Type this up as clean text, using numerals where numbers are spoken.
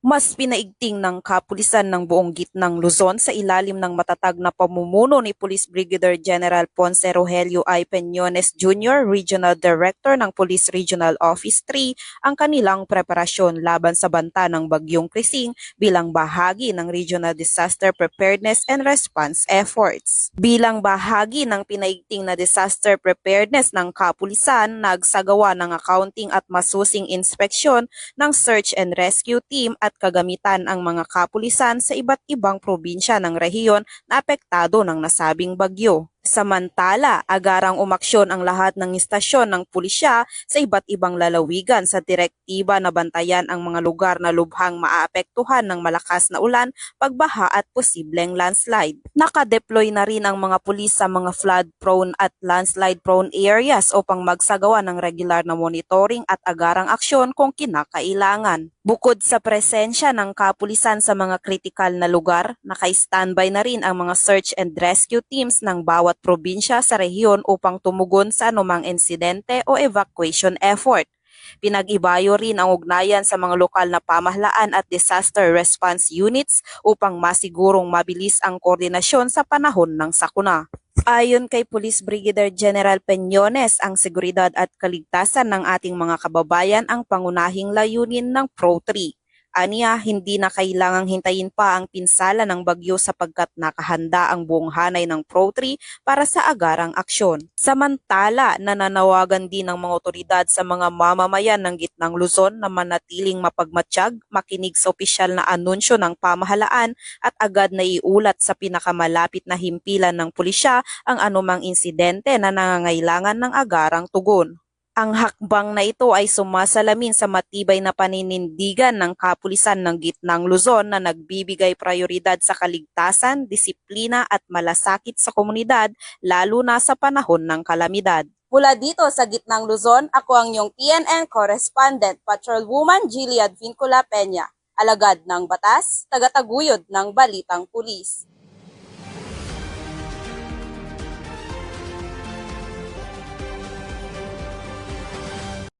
Mas pinaigting ng kapulisan ng buong gitnang Luzon sa ilalim ng matatag na pamumuno ni Police Brigadier General Ponce Rogelio I. Peñones Jr., Regional Director ng Police Regional Office 3, ang kanilang preparasyon laban sa banta ng Bagyong Krising bilang bahagi ng Regional Disaster Preparedness and Response Efforts. Bilang bahagi ng pinaigting na disaster preparedness ng kapulisan, nagsagawa ng accounting at masusing inspeksyon ng Search and Rescue Team at kagamitan ang mga kapulisan sa iba't ibang probinsya ng rehiyon na apektado ng nasabing bagyo. Samantala, agarang umaksyon ang lahat ng istasyon ng pulisya sa iba't ibang lalawigan sa direktiba na bantayan ang mga lugar na lubhang maaapektuhan ng malakas na ulan, pagbaha at posibleng landslide. Nakadeploy na rin ang mga pulis sa mga flood-prone at landslide-prone areas upang magsagawa ng regular na monitoring at agarang aksyon kung kinakailangan. Bukod sa presensya ng kapulisan sa mga kritikal na lugar, naka-standby na rin ang mga search and rescue teams ng bawat probinsya sa rehiyon upang tumugon sa anumang insidente o evacuation effort. Pinag-ibayo rin ang ugnayan sa mga lokal na pamahalaan at disaster response units upang masigurong mabilis ang koordinasyon sa panahon ng sakuna. Ayon kay Police Brigadier General Peñones, ang seguridad at kaligtasan ng ating mga kababayan ang pangunahing layunin ng Pro3. Aniya, hindi na kailangang hintayin pa ang pinsala ng bagyo sapagkat nakahanda ang buong hanay ng Pro3 para sa agarang aksyon. Samantala, nananawagan din ng mga otoridad sa mga mamamayan ng gitnang Luzon na manatiling mapagmatsyag, makinig sa opisyal na anunsyo ng pamahalaan at agad na iulat sa pinakamalapit na himpilan ng pulisya ang anumang insidente na nangangailangan ng agarang tugon. Ang hakbang na ito ay sumasalamin sa matibay na paninindigan ng kapulisan ng gitnang Luzon na nagbibigay prioridad sa kaligtasan, disiplina at malasakit sa komunidad lalo na sa panahon ng kalamidad. Mula dito sa gitnang Luzon, ako ang iyong PNN correspondent, Patrolwoman Jilliad Vincula Peña, alagad ng batas, tagataguyod ng Balitang Pulis.